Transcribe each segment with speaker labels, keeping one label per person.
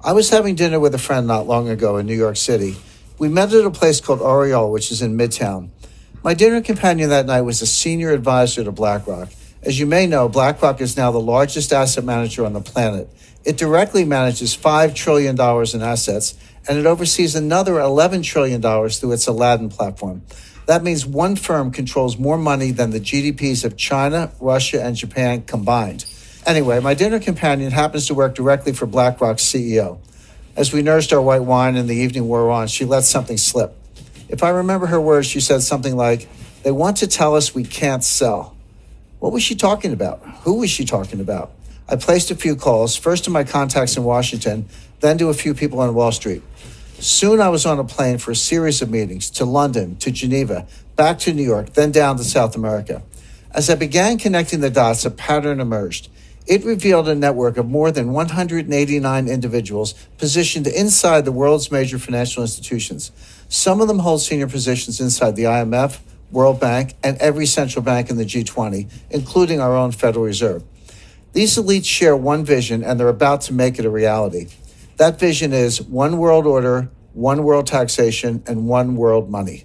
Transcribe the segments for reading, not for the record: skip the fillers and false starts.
Speaker 1: I was having dinner with a friend not long ago in New York City. We met at a place called Oriole, which is in Midtown. My dinner companion that night was a senior advisor to BlackRock. As you may know, BlackRock is now the largest asset manager on the planet. It directly manages $5 trillion in assets, and it oversees another $11 trillion through its Aladdin platform. That means one firm controls more money than the GDPs of China, Russia, and Japan combined. Anyway, my dinner companion happens to work directly for BlackRock's CEO. As we nursed our white wine and the evening wore on, she let something slip. If I remember her words, she said something like, "They want to tell us we can't sell." What was she talking about? Who was she talking about? I placed a few calls, first to my contacts in Washington, then to a few people on Wall Street. Soon I was on a plane for a series of meetings to London, to Geneva, back to New York, then down to South America. As I began connecting the dots, a pattern emerged. It revealed a network of more than 189 individuals positioned inside the world's major financial institutions. Some of them hold senior positions inside the IMF, World Bank, and every central bank in the G20, including our own Federal Reserve. These elites share one vision, and they're about to make it a reality. That vision is one world order, one world taxation, and one world money.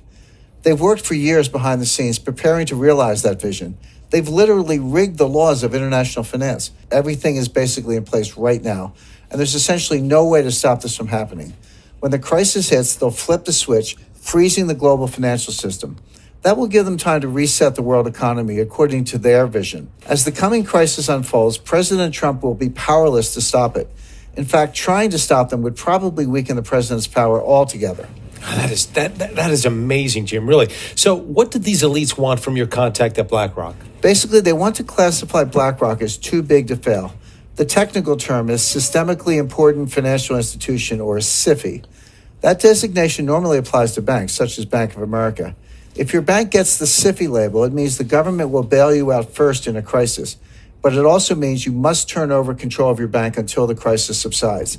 Speaker 1: They've worked for years behind the scenes preparing to realize that vision. They've literally rigged the laws of international finance. Everything is basically in place right now, and there's essentially no way to stop this from happening. When the crisis hits, they'll flip the switch, freezing the global financial system. That will give them time to reset the world economy according to their vision. As the coming crisis unfolds, President Trump will be powerless to stop it. In fact, trying to stop them would probably weaken the president's power altogether.
Speaker 2: That is amazing, Jim, really. So what did these elites want from your contact at BlackRock?
Speaker 1: Basically, they want to classify BlackRock as too big to fail. The technical term is Systemically Important Financial Institution, or SIFI. That designation normally applies to banks, such as Bank of America. If your bank gets the SIFI label, it means the government will bail you out first in a crisis. But it also means you must turn over control of your bank until the crisis subsides.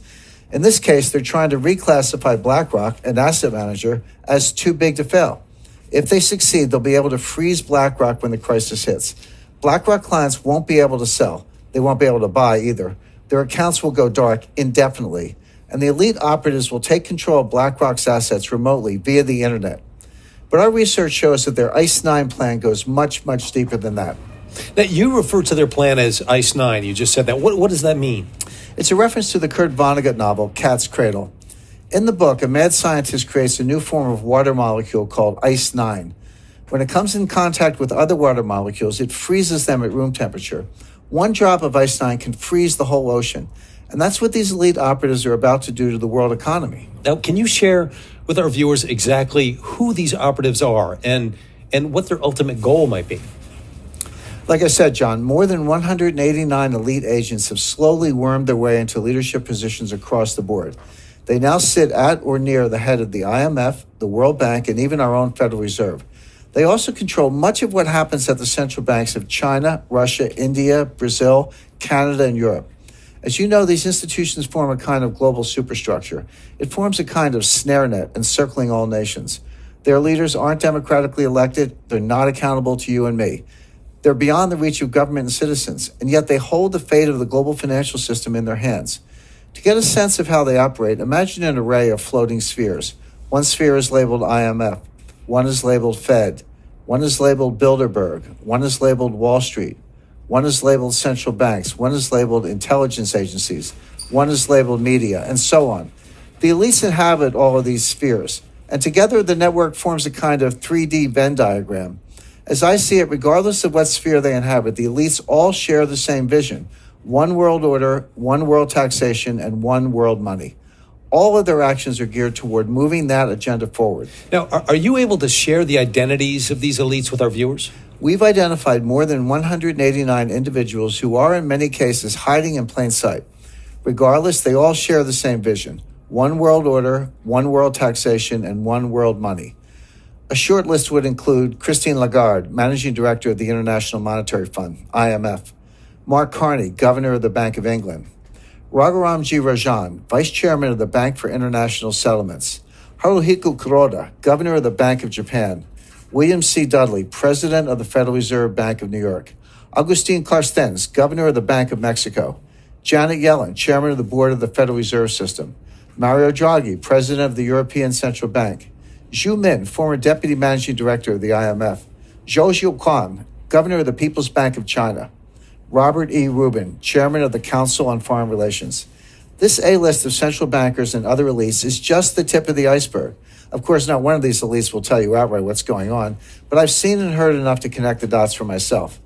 Speaker 1: In this case, they're trying to reclassify BlackRock, an asset manager, as too big to fail. If they succeed, they'll be able to freeze BlackRock when the crisis hits. BlackRock clients won't be able to sell. They won't be able to buy either. Their accounts will go dark indefinitely. And the elite operatives will take control of BlackRock's assets remotely via the internet. But our research shows that their ICE 9 plan goes much, much deeper than that.
Speaker 2: Now, you refer to their plan as ICE 9. You just said that. What does that mean?
Speaker 1: It's a reference to the Kurt Vonnegut novel, Cat's Cradle. In the book, a mad scientist creates a new form of water molecule called ICE 9. When it comes in contact with other water molecules, it freezes them at room temperature. One drop of ICE 9 can freeze the whole ocean. And that's what these elite operatives are about to do to the world economy.
Speaker 2: Now, can you share with our viewers exactly who these operatives are and what their ultimate goal might be?
Speaker 1: Like I said, John, more than 189 elite agents have slowly wormed their way into leadership positions across the board. They now sit at or near the head of the IMF, the World Bank, and even our own Federal Reserve. They also control much of what happens at the central banks of China, Russia, India, Brazil, Canada, and Europe. As you know, these institutions form a kind of global superstructure. It forms a kind of snare net encircling all nations. Their leaders aren't democratically elected. They're not accountable to you and me. They're beyond the reach of government and citizens, and yet they hold the fate of the global financial system in their hands. To get a sense of how they operate, imagine an array of floating spheres. One sphere is labeled IMF. One is labeled Fed. One is labeled Bilderberg. One is labeled Wall Street. One is labeled central banks. One is labeled intelligence agencies. One is labeled media, and so on. The elites inhabit all of these spheres, and together the network forms a kind of 3D Venn diagram. As I see it, regardless of what sphere they inhabit, the elites all share the same vision: one world order, one world taxation, and one world money. All of their actions are geared toward moving that agenda forward.
Speaker 2: Now, are you able to share the identities of these elites with our viewers?
Speaker 1: We've identified more than 189 individuals who are in many cases hiding in plain sight. Regardless, they all share the same vision: one world order, one world taxation, and one world money. A short list would include Christine Lagarde, Managing Director of the International Monetary Fund, IMF; Mark Carney, Governor of the Bank of England; Raghuram G. Rajan, Vice Chairman of the Bank for International Settlements; Haruhiko Kuroda, Governor of the Bank of Japan; William C. Dudley, President of the Federal Reserve Bank of New York; Agustin Carstens, Governor of the Bank of Mexico; Janet Yellen, chairman of the board of the Federal Reserve System. Mario Draghi, president of the European Central Bank. Zhu Min, former deputy managing director of the IMF. Zhou Zhiuquan, governor of the People's Bank of China. Robert E. Rubin, chairman of the Council on Foreign Relations. This A-list of central bankers and other elites is just the tip of the iceberg. Of course, not one of these elites will tell you outright what's going on, but I've seen and heard enough to connect the dots for myself.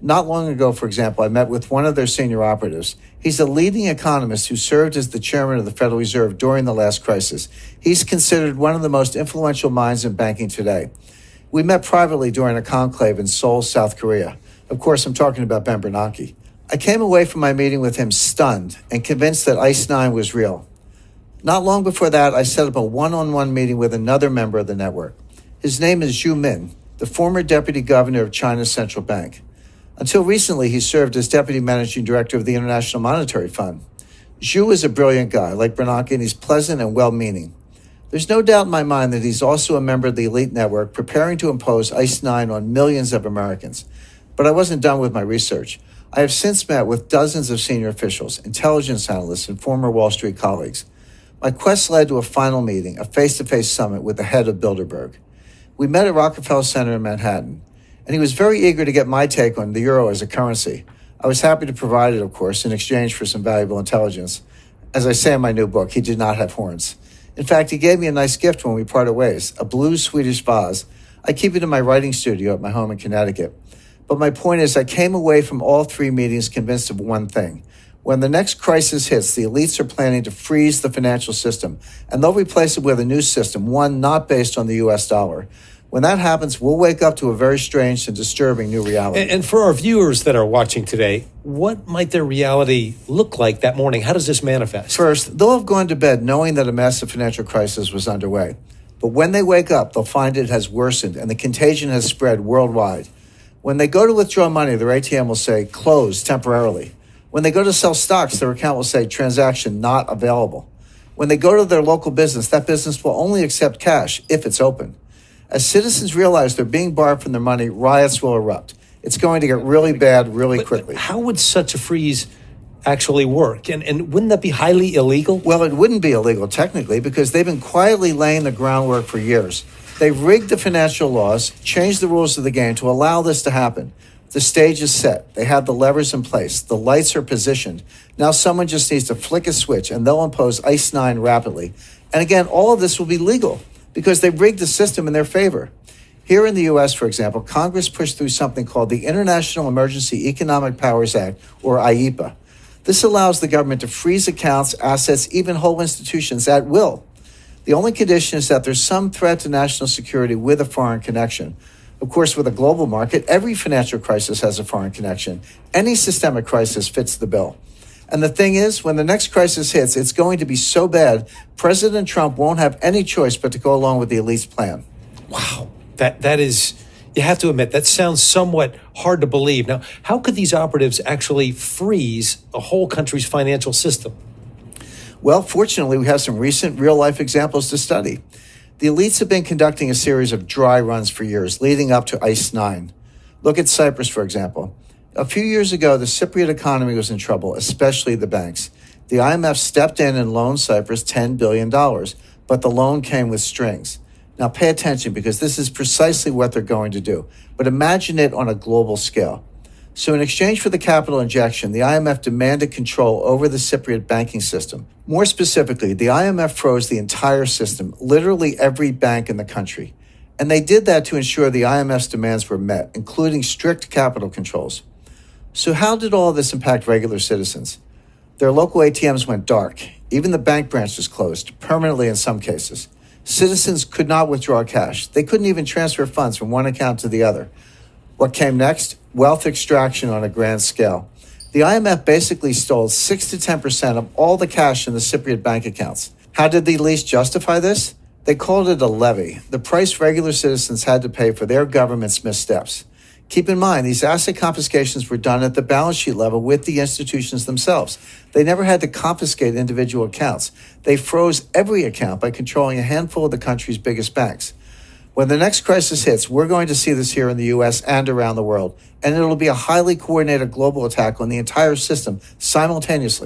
Speaker 1: Not long ago, for example, I met with one of their senior operatives. He's a leading economist who served as the chairman of the Federal Reserve during the last crisis. He's considered one of the most influential minds in banking today. We met privately during a conclave in Seoul, South Korea. Of course, I'm talking about Ben Bernanke. I came away from my meeting with him stunned and convinced that ICE 9 was real. Not long before that, I set up a one-on-one meeting with another member of the network. His name is Zhu Min, the former deputy governor of China's central bank. Until recently, he served as deputy managing director of the International Monetary Fund. Zhu is a brilliant guy, like Bernanke, and he's pleasant and well-meaning. There's no doubt in my mind that he's also a member of the elite network preparing to impose ICE 9 on millions of Americans. But I wasn't done with my research. I have since met with dozens of senior officials, intelligence analysts, and former Wall Street colleagues. My quest led to a final meeting, a face-to-face summit with the head of Bilderberg. We met at Rockefeller Center in Manhattan, and he was very eager to get my take on the euro as a currency. I was happy to provide it, of course, in exchange for some valuable intelligence. As I say in my new book, he did not have horns. In fact, he gave me a nice gift when we parted ways, a blue Swedish vase. I keep it in my writing studio at my home in Connecticut. But my point is, I came away from all three meetings convinced of one thing. When the next crisis hits, the elites are planning to freeze the financial system, and they'll replace it with a new system, one not based on the U.S. dollar. When that happens, we'll wake up to a very strange and disturbing new reality.
Speaker 2: And for our viewers that are watching today, what might their reality look like that morning? How does this manifest?
Speaker 1: First, they'll have gone to bed knowing that a massive financial crisis was underway. But when they wake up, they'll find it has worsened and the contagion has spread worldwide. When they go to withdraw money, their ATM will say, closed temporarily. When they go to sell stocks, their account will say, transaction not available. When they go to their local business, that business will only accept cash if it's open. As citizens realize they're being barred from their money, riots will erupt. It's going to get really bad really quickly.
Speaker 2: But how would such a freeze actually work? And wouldn't that be highly illegal?
Speaker 1: Well, it wouldn't be illegal technically because they've been quietly laying the groundwork for years. They've rigged the financial laws, changed the rules of the game to allow this to happen. The stage is set. They have the levers in place. The lights are positioned. Now someone just needs to flick a switch and they'll impose ICE 9 rapidly. And again, all of this will be legal because they've rigged the system in their favor. Here in the U.S., for example, Congress pushed through something called the International Emergency Economic Powers Act, or IEPA. This allows the government to freeze accounts, assets, even whole institutions at will. The only condition is that there's some threat to national security with a foreign connection. Of course, with a global market, every financial crisis has a foreign connection. Any systemic crisis fits the bill. And the thing is, when the next crisis hits, it's going to be so bad, President Trump won't have any choice but to go along with the elite's plan.
Speaker 2: Wow. That is, you have to admit, that sounds somewhat hard to believe. Now, how could these operatives actually freeze a whole country's financial system?
Speaker 1: Well, fortunately, we have some recent real-life examples to study. The elites have been conducting a series of dry runs for years, leading up to ICE 9. Look at Cyprus, for example. A few years ago, the Cypriot economy was in trouble, especially the banks. The IMF stepped in and loaned Cyprus $10 billion, but the loan came with strings. Now, pay attention because this is precisely what they're going to do. But imagine it on a global scale. So in exchange for the capital injection, the IMF demanded control over the Cypriot banking system. More specifically, the IMF froze the entire system, literally every bank in the country. And they did that to ensure the IMF's demands were met, including strict capital controls. So how did all of this impact regular citizens? Their local ATMs went dark. Even the bank branch was closed, permanently in some cases. Citizens could not withdraw cash. They couldn't even transfer funds from one account to the other. What came next? Wealth extraction on a grand scale. The IMF basically stole 6 to 10% of all the cash in the Cypriot bank accounts. How did the elites justify this? They called it a levy, the price regular citizens had to pay for their government's missteps. Keep in mind, these asset confiscations were done at the balance sheet level with the institutions themselves. They never had to confiscate individual accounts. They froze every account by controlling a handful of the country's biggest banks. When the next crisis hits, we're going to see this here in the US and around the world, and it'll be a highly coordinated global attack on the entire system simultaneously.